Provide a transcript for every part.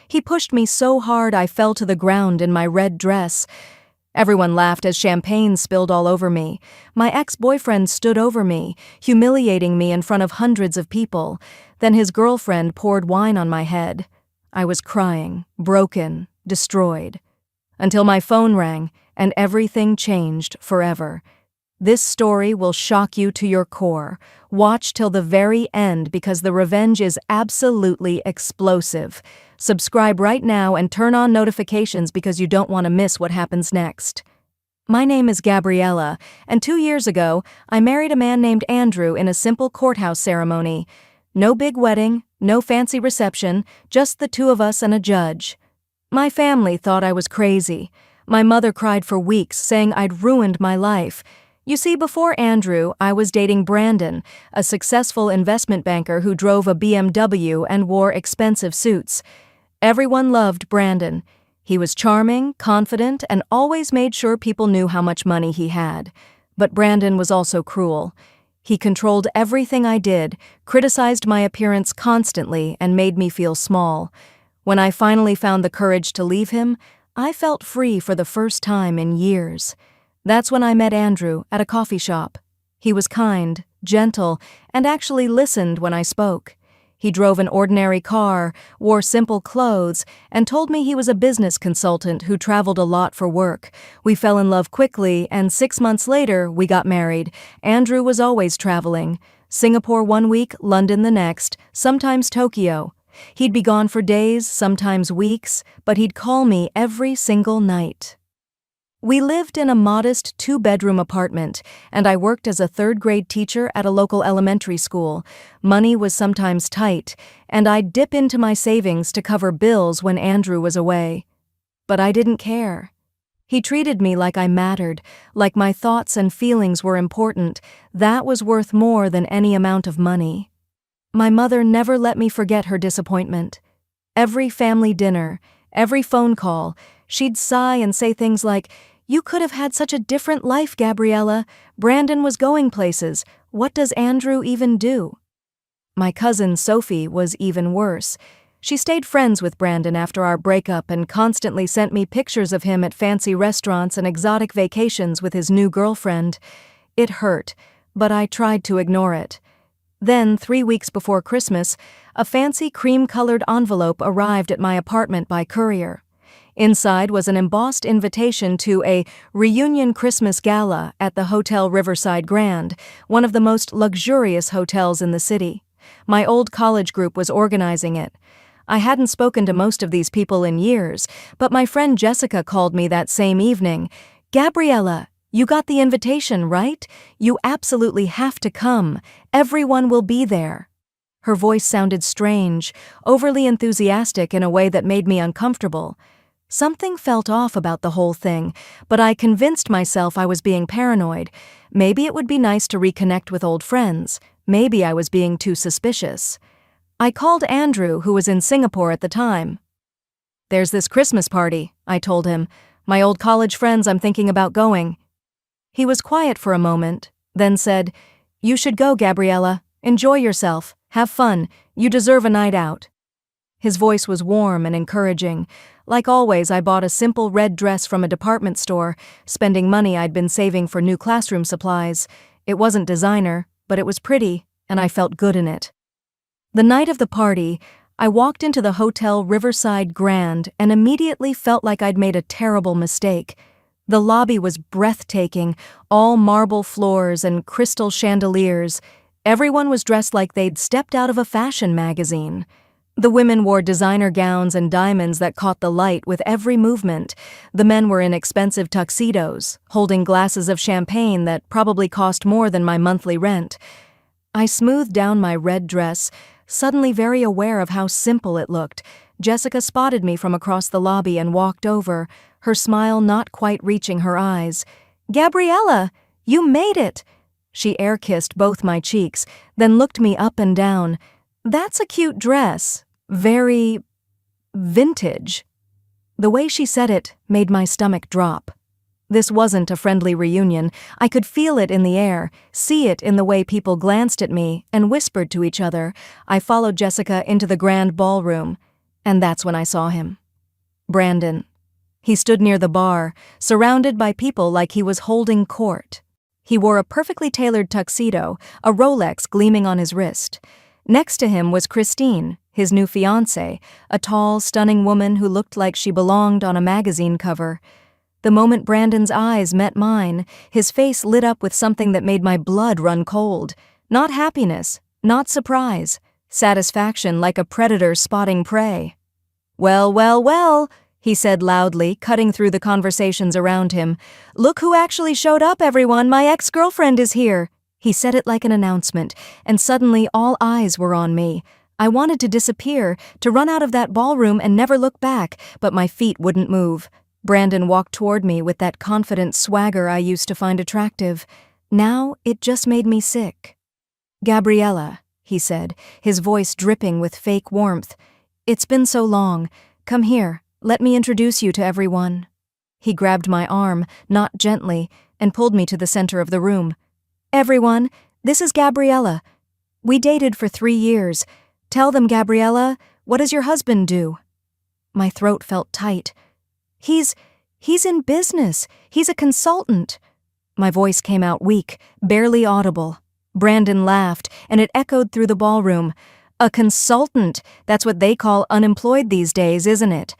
He pushed me so hard I fell to the ground in my red dress. Everyone laughed as champagne spilled all over me. My ex-boyfriend stood over me, humiliating me in front of hundreds of people. Then his girlfriend poured wine on my head. I was crying, broken, destroyed. Until my phone rang, and everything changed forever. This story will shock you to your core. Watch till the very end because the revenge is absolutely explosive. Subscribe right now and turn on notifications because you don't want to miss what happens next. My name is Gabriella, and 2 years ago, I married a man named Andrew in a simple courthouse ceremony. No big wedding, no fancy reception, just the two of us and a judge. My family thought I was crazy. My mother cried for weeks, saying I'd ruined my life. You see, before Andrew, I was dating Brandon, a successful investment banker who drove a BMW and wore expensive suits. Everyone loved Brandon. He was charming, confident, and always made sure people knew how much money he had. But Brandon was also cruel. He controlled everything I did, criticized my appearance constantly, and made me feel small. When I finally found the courage to leave him, I felt free for the first time in years. That's when I met Andrew at a coffee shop. He was kind, gentle, and actually listened when I spoke. He drove an ordinary car, wore simple clothes, and told me he was a business consultant who traveled a lot for work. We fell in love quickly, and 6 months later, we got married. Andrew was always traveling. Singapore 1 week, London the next, sometimes Tokyo. He'd be gone for days, sometimes weeks, but he'd call me every single night. We lived in a modest 2-bedroom apartment, and I worked as a 3rd-grade teacher at a local elementary school. Money was sometimes tight, and I'd dip into my savings to cover bills when Andrew was away. But I didn't care. He treated me like I mattered, like my thoughts and feelings were important. That was worth more than any amount of money. My mother never let me forget her disappointment. Every family dinner, every phone call, she'd sigh and say things like, "You could have had such a different life, Gabriella. Brandon was going places. What does Andrew even do?" My cousin Sophie was even worse. She stayed friends with Brandon after our breakup and constantly sent me pictures of him at fancy restaurants and exotic vacations with his new girlfriend. It hurt, but I tried to ignore it. Then, 3 weeks before Christmas, a fancy cream-colored envelope arrived at my apartment by courier. Inside was an embossed invitation to a reunion Christmas gala at the Hotel Riverside Grand, one of the most luxurious hotels in the city. My old college group was organizing it. I hadn't spoken to most of these people in years, but my friend Jessica called me that same evening. "Gabriella, you got the invitation, right? You absolutely have to come. Everyone will be there." Her voice sounded strange, overly enthusiastic in a way that made me uncomfortable. Something felt off about the whole thing, but I convinced myself I was being paranoid. Maybe it would be nice to reconnect with old friends. Maybe I was being too suspicious. I called Andrew, who was in Singapore at the time. "There's this Christmas party," I told him. "My old college friends, I'm thinking about going." He was quiet for a moment, then said, "You should go, Gabriella. Enjoy yourself. Have fun. You deserve a night out." His voice was warm and encouraging. Like always, I bought a simple red dress from a department store, spending money I'd been saving for new classroom supplies. It wasn't designer, but it was pretty, and I felt good in it. The night of the party, I walked into the Hotel Riverside Grand and immediately felt like I'd made a terrible mistake. The lobby was breathtaking, all marble floors and crystal chandeliers. Everyone was dressed like they'd stepped out of a fashion magazine. The women wore designer gowns and diamonds that caught the light with every movement. The men were in expensive tuxedos, holding glasses of champagne that probably cost more than my monthly rent. I smoothed down my red dress, suddenly very aware of how simple it looked. Jessica spotted me from across the lobby and walked over, her smile not quite reaching her eyes. "Gabriella, you made it!" She air-kissed both my cheeks, then looked me up and down. "That's a cute dress. Very vintage." The way she said it made my stomach drop. This wasn't a friendly reunion. I could feel it in the air, see it in the way people glanced at me and whispered to each other. I followed Jessica into the grand ballroom. And that's when I saw him. Brandon. He stood near the bar, surrounded by people like he was holding court. He wore a perfectly tailored tuxedo, a Rolex gleaming on his wrist. Next to him was Christine, his new fiancée, a tall, stunning woman who looked like she belonged on a magazine cover. The moment Brandon's eyes met mine, his face lit up with something that made my blood run cold. Not happiness, not surprise, satisfaction like a predator spotting prey. "Well, well, well," he said loudly, cutting through the conversations around him. "Look who actually showed up, everyone. My ex-girlfriend is here." He said it like an announcement, and suddenly all eyes were on me. I wanted to disappear, to run out of that ballroom and never look back, but my feet wouldn't move. Brandon walked toward me with that confident swagger I used to find attractive. Now it just made me sick. "Gabriella," he said, his voice dripping with fake warmth. "It's been so long. Come here. Let me introduce you to everyone." He grabbed my arm, not gently, and pulled me to the center of the room. "Everyone, this is Gabriella. We dated for 3 years. Tell them, Gabriella, what does your husband do?" My throat felt tight. He's in business. He's a consultant." My voice came out weak, barely audible. Brandon laughed, and it echoed through the ballroom. "A consultant, that's what they call unemployed these days, isn't it?"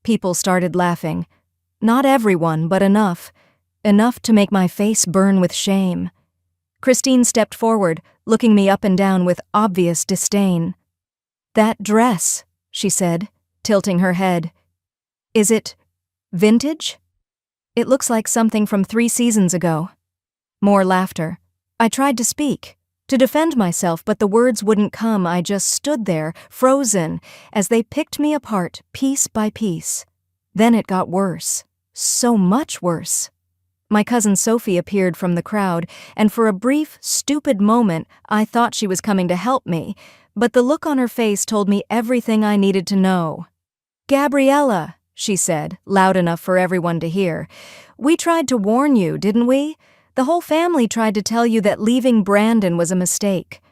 People started laughing. Not everyone, but enough. Enough to make my face burn with shame. Christine stepped forward, looking me up and down with obvious disdain. "That dress," she said, tilting her head. "Is it vintage? It looks like something from 3 seasons ago." More laughter. I tried to speak, to defend myself, but the words wouldn't come. I just stood there, frozen, as they picked me apart, piece by piece. Then it got worse. So much worse. My cousin Sophie appeared from the crowd, and for a brief, stupid moment, I thought she was coming to help me, but the look on her face told me everything I needed to know. "Gabriella," she said, loud enough for everyone to hear, "we tried to warn you, didn't we? The whole family tried to tell you that leaving Brandon was a mistake."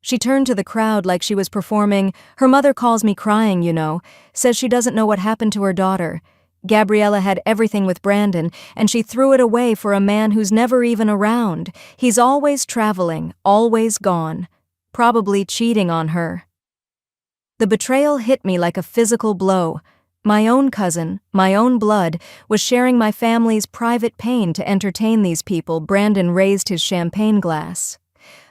She turned to the crowd like she was performing, "Her mother calls me crying, you know, says she doesn't know what happened to her daughter. Gabriella had everything with Brandon, and she threw it away for a man who's never even around. He's always traveling, always gone. Probably cheating on her." The betrayal hit me like a physical blow. My own cousin, my own blood, was sharing my family's private pain to entertain these people. Brandon raised his champagne glass.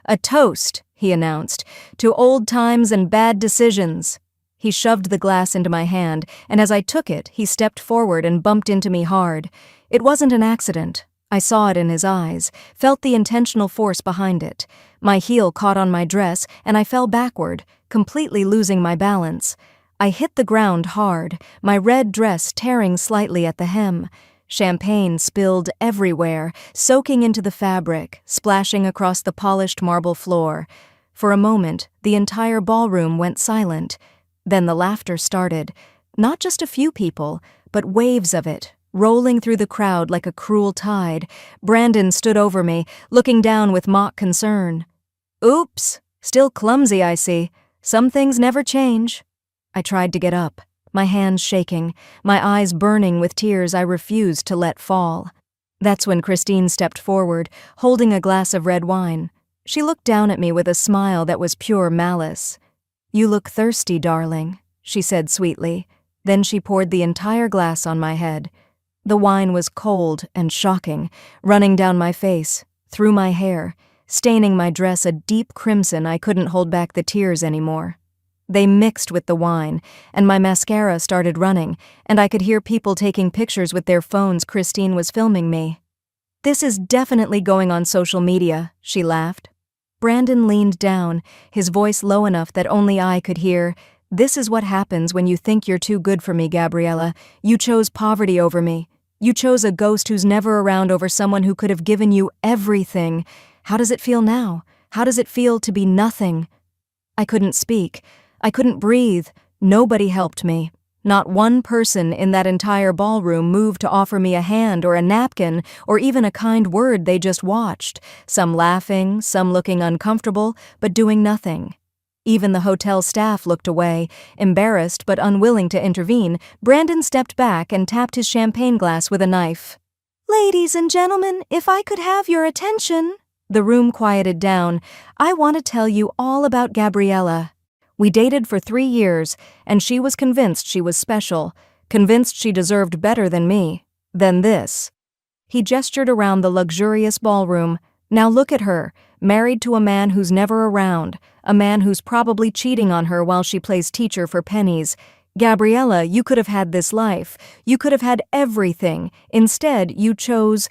"A toast," he announced, "to old times and bad decisions." He shoved the glass into my hand, and as I took it, he stepped forward and bumped into me hard. It wasn't an accident. I saw it in his eyes, felt the intentional force behind it. My heel caught on my dress, and I fell backward, completely losing my balance. I hit the ground hard, my red dress tearing slightly at the hem. Champagne spilled everywhere, soaking into the fabric, splashing across the polished marble floor. For a moment, the entire ballroom went silent. Then the laughter started. Not just a few people, but waves of it, rolling through the crowd like a cruel tide. Brandon stood over me, looking down with mock concern. "Oops, still clumsy, I see. Some things never change." I tried to get up, my hands shaking, my eyes burning with tears I refused to let fall. That's when Christine stepped forward, holding a glass of red wine. She looked down at me with a smile that was pure malice. "You look thirsty, darling," she said sweetly. Then she poured the entire glass on my head. The wine was cold and shocking, running down my face, through my hair, staining my dress a deep crimson. I couldn't hold back the tears anymore. They mixed with the wine, and my mascara started running, and I could hear people taking pictures with their phones. Christine was filming me. "This is definitely going on social media," she laughed. Brandon leaned down, his voice low enough that only I could hear. "This is what happens when you think you're too good for me, Gabriella. You chose poverty over me. You chose a ghost who's never around over someone who could have given you everything. How does it feel now? How does it feel to be nothing?" I couldn't speak. I couldn't breathe. Nobody helped me. Not one person in that entire ballroom moved to offer me a hand or a napkin or even a kind word. They just watched, some laughing, some looking uncomfortable, but doing nothing. Even the hotel staff looked away, embarrassed but unwilling to intervene. Brandon stepped back and tapped his champagne glass with a knife. "Ladies and gentlemen, if I could have your attention." The room quieted down. "I want to tell you all about Gabriella. We dated for 3 years, and she was convinced she was special, convinced she deserved better than me, than this." He gestured around the luxurious ballroom. "Now look at her, married to a man who's never around, a man who's probably cheating on her while she plays teacher for pennies. Gabriella, you could have had this life. You could have had everything. Instead, you chose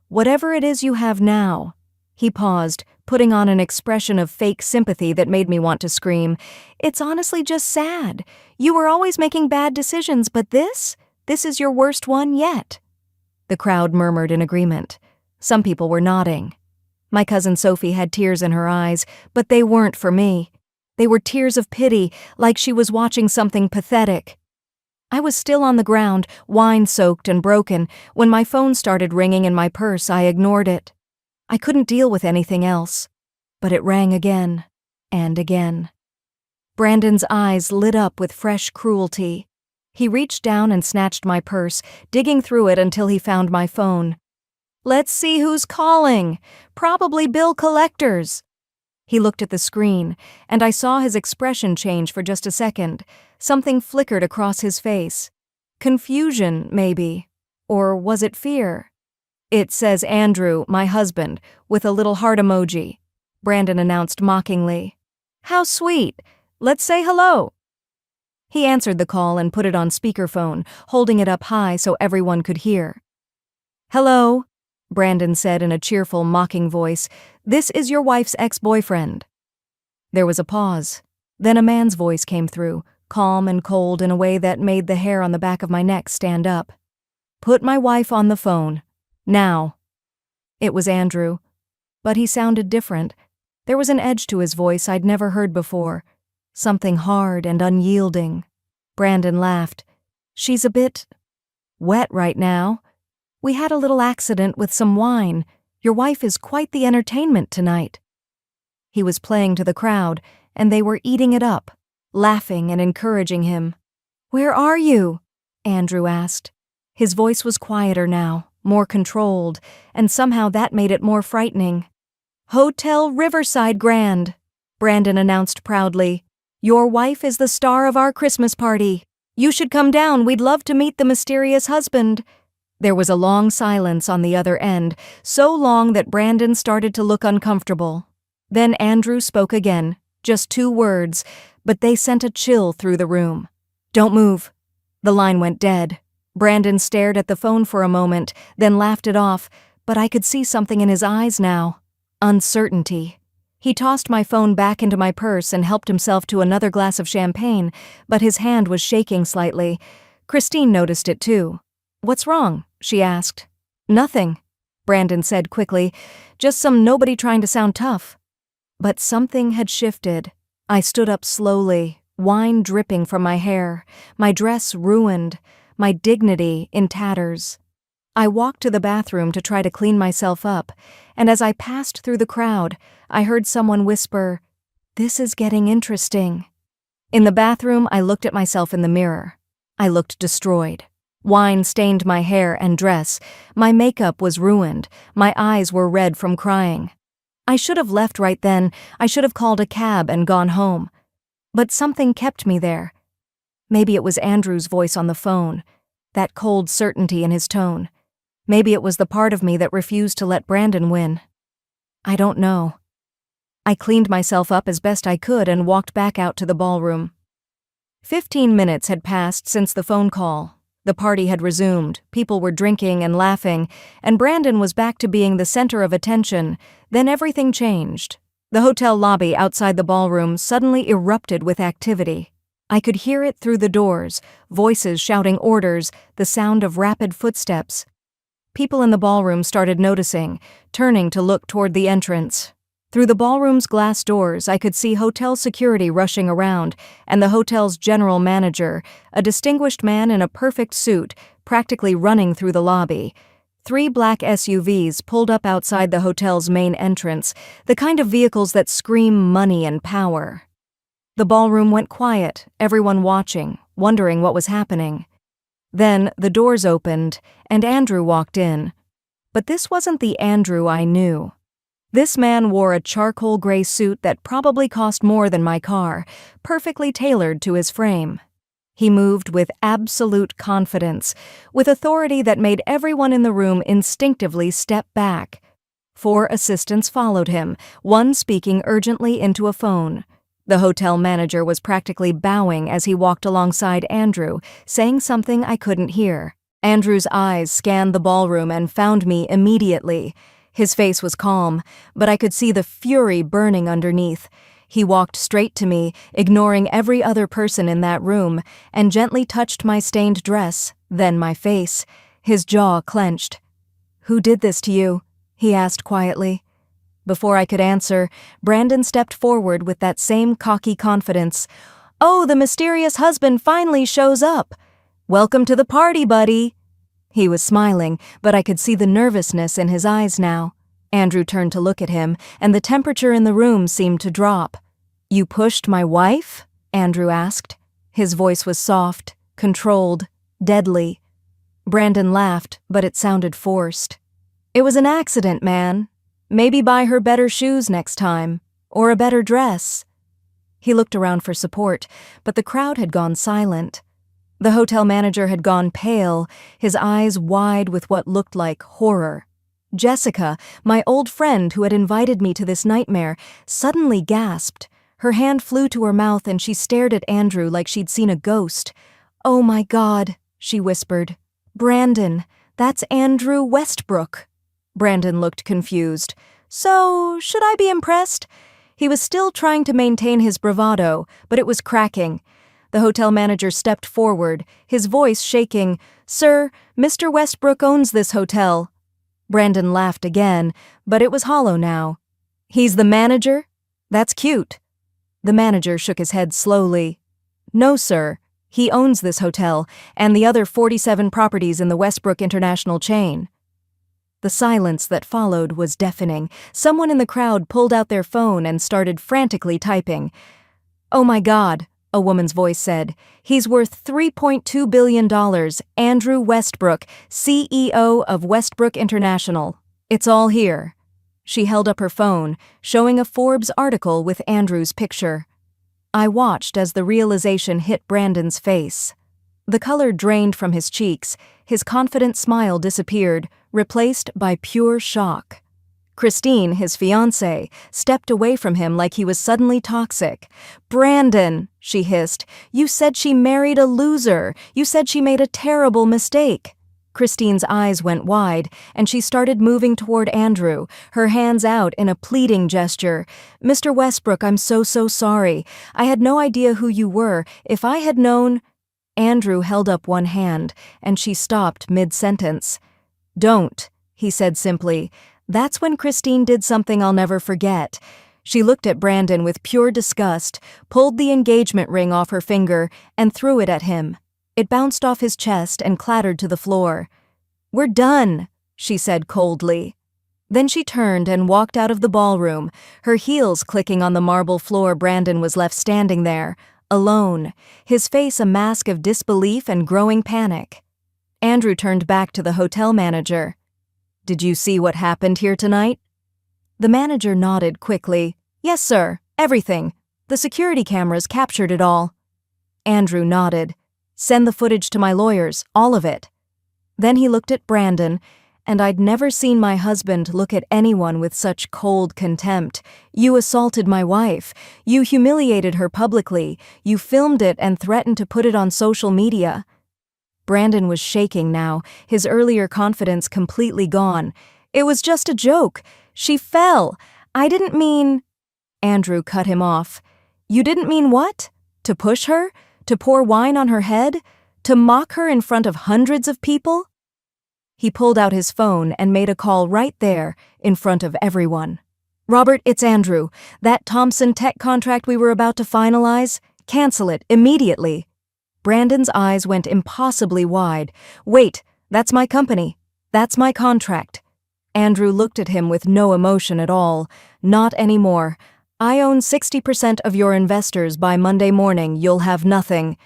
whatever it is you have now." He paused, putting on an expression of fake sympathy that made me want to scream. "It's honestly just sad. You were always making bad decisions, but this is your worst one yet." The crowd murmured in agreement. Some people were nodding. My cousin Sophie had tears in her eyes, but they weren't for me. They were tears of pity, like she was watching something pathetic. I was still on the ground, wine-soaked and broken. When my phone started ringing in my purse, I ignored it. I couldn't deal with anything else. But it rang again, and again. Brandon's eyes lit up with fresh cruelty. He reached down and snatched my purse, digging through it until he found my phone. "Let's see who's calling. Probably bill collectors." He looked at the screen, and I saw his expression change for just a second. Something flickered across his face. Confusion, maybe. Or was it fear? "It says Andrew, my husband, with a little heart emoji," Brandon announced mockingly. "How sweet. Let's say hello." He answered the call and put it on speakerphone, holding it up high so everyone could hear. "Hello," Brandon said in a cheerful, mocking voice. "This is your wife's ex-boyfriend." There was a pause. Then a man's voice came through, calm and cold in a way that made the hair on the back of my neck stand up. "Put my wife on the phone. Now." It was Andrew. But he sounded different. There was an edge to his voice I'd never heard before. Something hard and unyielding. Brandon laughed. "She's a bit wet right now. We had a little accident with some wine. Your wife is quite the entertainment tonight." He was playing to the crowd, and they were eating it up, laughing and encouraging him. "Where are you?" Andrew asked. His voice was quieter now, more controlled, and somehow that made it more frightening. "Hotel Riverside Grand," Brandon announced proudly. "Your wife is the star of our Christmas party. You should come down. We'd love to meet the mysterious husband." There was a long silence on the other end, so long that Brandon started to look uncomfortable. Then Andrew spoke again, just 2 words, but they sent a chill through the room. "Don't move." The line went dead. Brandon stared at the phone for a moment, then laughed it off, but I could see something in his eyes now. Uncertainty. He tossed my phone back into my purse and helped himself to another glass of champagne, but his hand was shaking slightly. Christine noticed it too. "What's wrong?" she asked. "Nothing," Brandon said quickly. "Just some nobody trying to sound tough." But something had shifted. I stood up slowly, wine dripping from my hair, my dress ruined, my dignity in tatters. I walked to the bathroom to try to clean myself up, and as I passed through the crowd, I heard someone whisper, "This is getting interesting." In the bathroom, I looked at myself in the mirror. I looked destroyed. Wine stained my hair and dress. My makeup was ruined. My eyes were red from crying. I should have left right then. I should have called a cab and gone home. But something kept me there. Maybe it was Andrew's voice on the phone, that cold certainty in his tone. Maybe it was the part of me that refused to let Brandon win. I don't know. I cleaned myself up as best I could and walked back out to the ballroom. 15 minutes had passed since the phone call. The party had resumed, people were drinking and laughing, and Brandon was back to being the center of attention. Then everything changed. The hotel lobby outside the ballroom suddenly erupted with activity. I could hear it through the doors, voices shouting orders, the sound of rapid footsteps. People in the ballroom started noticing, turning to look toward the entrance. Through the ballroom's glass doors, I could see hotel security rushing around, and the hotel's general manager, a distinguished man in a perfect suit, practically running through the lobby. 3 black SUVs pulled up outside the hotel's main entrance, the kind of vehicles that scream money and power. The ballroom went quiet, everyone watching, wondering what was happening. Then the doors opened, and Andrew walked in. But this wasn't the Andrew I knew. This man wore a charcoal gray suit that probably cost more than my car, perfectly tailored to his frame. He moved with absolute confidence, with authority that made everyone in the room instinctively step back. 4 assistants followed him, one speaking urgently into a phone. The hotel manager was practically bowing as he walked alongside Andrew, saying something I couldn't hear. Andrew's eyes scanned the ballroom and found me immediately. His face was calm, but I could see the fury burning underneath. He walked straight to me, ignoring every other person in that room, and gently touched my stained dress, then my face. His jaw clenched. "Who did this to you?" he asked quietly. Before I could answer, Brandon stepped forward with that same cocky confidence. "Oh, the mysterious husband finally shows up. Welcome to the party, buddy." He was smiling, but I could see the nervousness in his eyes now. Andrew turned to look at him, and the temperature in the room seemed to drop. "You pushed my wife?" Andrew asked. His voice was soft, controlled, deadly. Brandon laughed, but it sounded forced. "It was an accident, man. Maybe buy her better shoes next time, or a better dress." He looked around for support, but the crowd had gone silent. The hotel manager had gone pale, his eyes wide with what looked like horror. Jessica, my old friend who had invited me to this nightmare, suddenly gasped. Her hand flew to her mouth and she stared at Andrew like she'd seen a ghost. "Oh my God," she whispered. "Brandon, that's Andrew Westbrook." Brandon looked confused. "So, should I be impressed?" He was still trying to maintain his bravado, but it was cracking. The hotel manager stepped forward, his voice shaking. "Sir, Mr. Westbrook owns this hotel." Brandon laughed again, but it was hollow now. "He's the manager? That's cute." The manager shook his head slowly. "No, sir. He owns this hotel and the other 47 properties in the Westbrook International chain." The silence that followed was deafening. Someone in the crowd pulled out their phone and started frantically typing. "Oh my God," a woman's voice said. "He's worth $3.2 billion. Andrew Westbrook, CEO of Westbrook International. It's all here." She held up her phone, showing a Forbes article with Andrew's picture. I watched as the realization hit Brandon's face. The color drained from his cheeks, his confident smile disappeared, replaced by pure shock. Christine, his fiancée, stepped away from him like he was suddenly toxic. "Brandon," she hissed, "you said she married a loser. You said she made a terrible mistake." Christine's eyes went wide, and she started moving toward Andrew, her hands out in a pleading gesture. "Mr. Westbrook, I'm so sorry. I had no idea who you were. If I had known—" Andrew held up one hand, and she stopped mid-sentence. "Don't," he said simply. That's when Christine did something I'll never forget. She looked at Brandon with pure disgust, pulled the engagement ring off her finger, and threw it at him. It bounced off his chest and clattered to the floor. "We're done," she said coldly. Then she turned and walked out of the ballroom, her heels clicking on the marble floor. Brandon was left standing there, alone, his face a mask of disbelief and growing panic. Andrew turned back to the hotel manager. "Did you see what happened here tonight?" The manager nodded quickly. "Yes, sir, everything. The security cameras captured it all." Andrew nodded. "Send the footage to my lawyers, all of it." Then he looked at Brandon, and I'd never seen my husband look at anyone with such cold contempt. "You assaulted my wife. You humiliated her publicly. You filmed it and threatened to put it on social media." Brandon was shaking now, his earlier confidence completely gone. "It was just a joke. She fell. I didn't mean—" Andrew cut him off. "You didn't mean what? To push her? To pour wine on her head? To mock her in front of hundreds of people?" He pulled out his phone and made a call right there, in front of everyone. "Robert, it's Andrew. That Thompson tech contract we were about to finalize? Cancel it, immediately." Brandon's eyes went impossibly wide. "Wait, that's my company. That's my contract." Andrew looked at him with no emotion at all. "Not anymore. I own 60% of your investors. By Monday morning, you'll have nothing.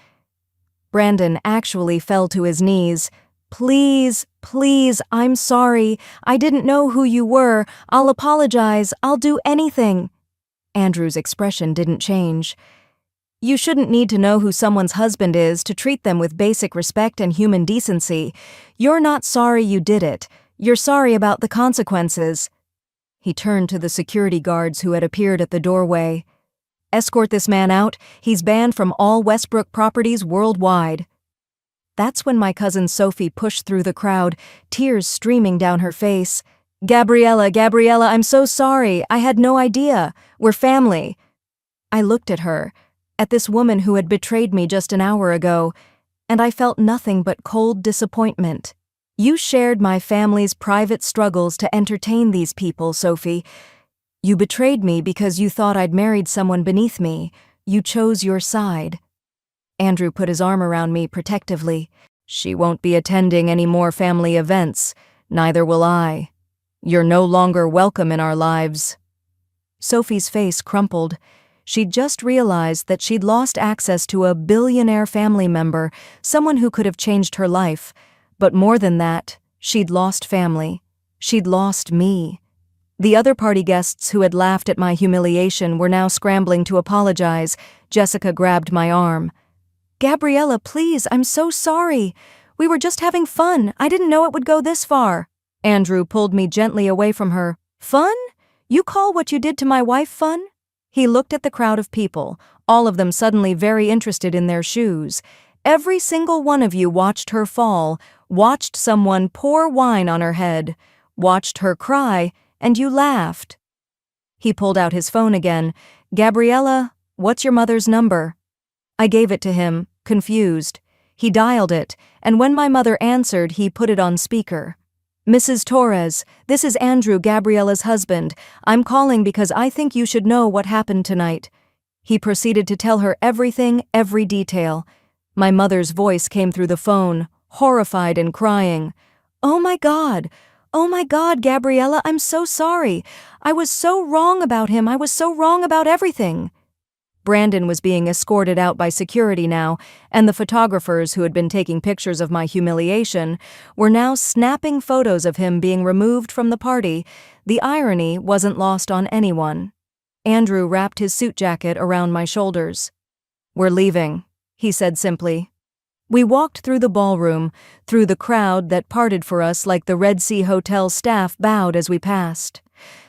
Brandon actually fell to his knees. Please, please, I'm sorry. I didn't know who you were. I'll apologize. I'll do anything. Andrew's expression didn't change. You shouldn't need to know who someone's husband is to treat them with basic respect and human decency. You're not sorry you did it. You're sorry about the consequences. He turned to the security guards who had appeared at the doorway. Escort this man out. He's banned from all Westbrook properties worldwide. That's when my cousin Sophie pushed through the crowd, tears streaming down her face. Gabriella, I'm so sorry. I had no idea. We're family. I looked at her, at this woman who had betrayed me just an hour ago, and I felt nothing but cold disappointment. You shared my family's private struggles to entertain these people, Sophie. You betrayed me because you thought I'd married someone beneath me. You chose your side. Andrew put his arm around me protectively. She won't be attending any more family events. Neither will I. You're no longer welcome in our lives. Sophie's face crumpled. She'd just realized that she'd lost access to a billionaire family member, someone who could have changed her life. But more than that, she'd lost family. She'd lost me. The other party guests who had laughed at my humiliation were now scrambling to apologize. Jessica grabbed my arm. Gabriella, please, I'm so sorry. We were just having fun. I didn't know it would go this far. Andrew pulled me gently away from her. Fun? You call what you did to my wife fun? He looked at the crowd of people, all of them suddenly very interested in their shoes. Every single one of you watched her fall, watched someone pour wine on her head, watched her cry, and you laughed. He pulled out his phone again. Gabriella, what's your mother's number? I gave it to him, confused. He dialed it, and when my mother answered, he put it on speaker. Mrs. Torres, this is Andrew, Gabriella's husband. I'm calling because I think you should know what happened tonight. He proceeded to tell her everything, every detail. My mother's voice came through the phone, horrified and crying. Oh my God, Gabriella, I'm so sorry. I was so wrong about him. I was so wrong about everything. Brandon was being escorted out by security now, and the photographers who had been taking pictures of my humiliation were now snapping photos of him being removed from the party. The irony wasn't lost on anyone. Andrew wrapped his suit jacket around my shoulders. We're leaving, he said simply. We walked through the ballroom, through the crowd that parted for us like the Red Sea Hotel staff bowed as we passed.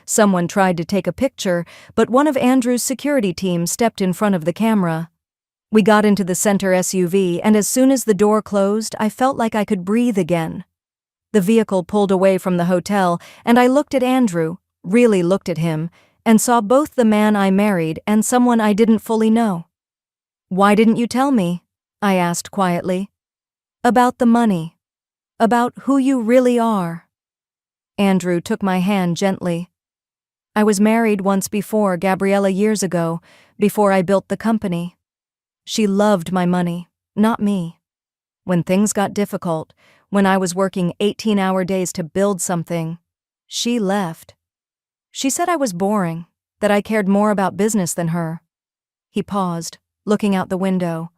Someone tried to take a picture, but one of Andrew's security team stepped in front of the camera. We got into the center SUV, and as soon as the door closed, I felt like I could breathe again. The vehicle pulled away from the hotel, and I looked at Andrew, really looked at him, and saw both the man I married and someone I didn't fully know. Why didn't you tell me? I asked quietly. About the money. About who you really are. Andrew took my hand gently. I was married once before, Gabriella, years ago, before I built the company. She loved my money, not me. When things got difficult, when I was working 18-hour days to build something, she left. She said I was boring, that I cared more about business than her. He paused, looking out the window.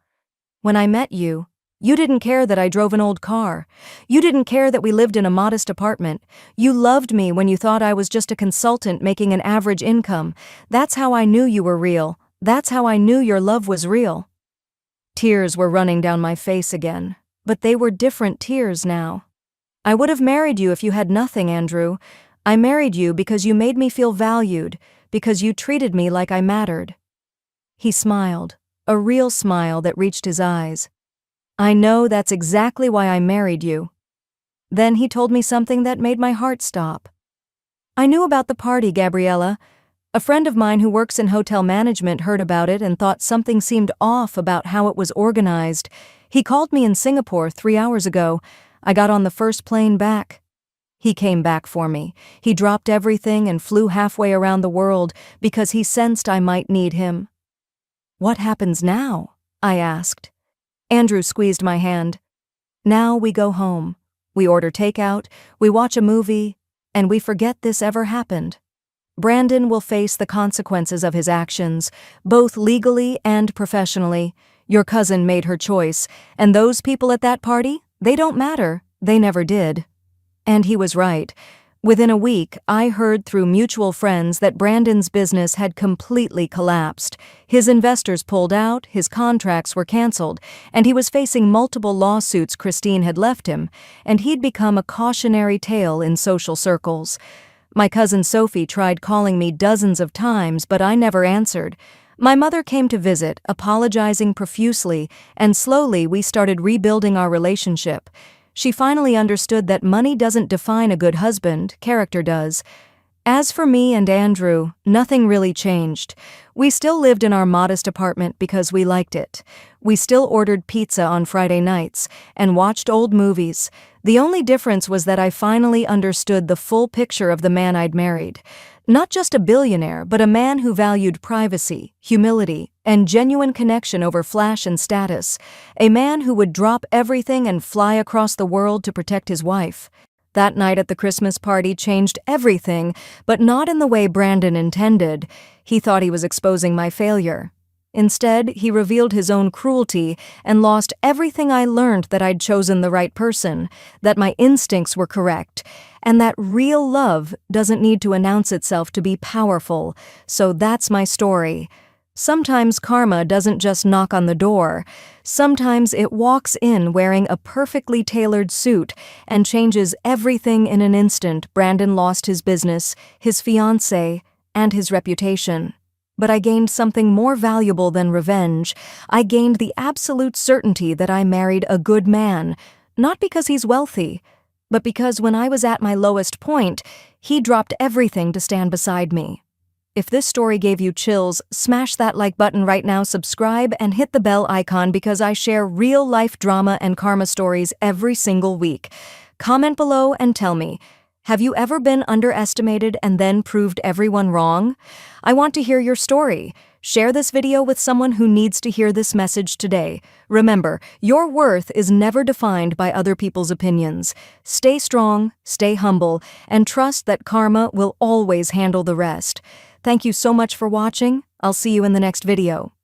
When I met you, you didn't care that I drove an old car. You didn't care that we lived in a modest apartment. You loved me when you thought I was just a consultant making an average income. That's how I knew you were real. That's how I knew your love was real. Tears were running down my face again, but they were different tears now. I would have married you if you had nothing, Andrew. I married you because you made me feel valued, because you treated me like I mattered. He smiled, a real smile that reached his eyes. I know that's exactly why I married you. Then he told me something that made my heart stop. I knew about the party, Gabriella. A friend of mine who works in hotel management heard about it and thought something seemed off about how it was organized. He called me in Singapore 3 hours ago. I got on the first plane back. He came back for me. He dropped everything and flew halfway around the world because he sensed I might need him. What happens now? I asked. Andrew squeezed my hand. Now we go home. We order takeout, we watch a movie, and we forget this ever happened. Brandon will face the consequences of his actions, both legally and professionally. Your cousin made her choice, and those people at that party, they don't matter. They never did." And he was right. Within a week, I heard through mutual friends that Brandon's business had completely collapsed. His investors pulled out, his contracts were canceled, and he was facing multiple lawsuits Christine had left him, and he'd become a cautionary tale in social circles. My cousin Sophie tried calling me dozens of times, but I never answered. My mother came to visit, apologizing profusely, and slowly we started rebuilding our relationship. She finally understood that money doesn't define a good husband, character does. As for me and Andrew, nothing really changed. We still lived in our modest apartment because we liked it. We still ordered pizza on Friday nights and watched old movies. The only difference was that I finally understood the full picture of the man I'd married. Not just a billionaire, but a man who valued privacy, humility, and genuine connection over flash and status. A man who would drop everything and fly across the world to protect his wife. That night at the Christmas party changed everything, but not in the way Brandon intended. He thought he was exposing my failure. Instead, he revealed his own cruelty and lost everything I learned, that I'd chosen the right person, that my instincts were correct, and that real love doesn't need to announce itself to be powerful. So that's my story. Sometimes karma doesn't just knock on the door. Sometimes it walks in wearing a perfectly tailored suit and changes everything in an instant. Brandon lost his business, his fiancée, and his reputation. But I gained something more valuable than revenge. I gained the absolute certainty that I married a good man, not because he's wealthy, but because when I was at my lowest point, he dropped everything to stand beside me. If this story gave you chills, smash that like button right now, subscribe, and hit the bell icon because I share real-life drama and karma stories every single week. Comment below and tell me, have you ever been underestimated and then proved everyone wrong? I want to hear your story. Share this video with someone who needs to hear this message today. Remember, your worth is never defined by other people's opinions. Stay strong, stay humble, and trust that karma will always handle the rest. Thank you so much for watching. I'll see you in the next video.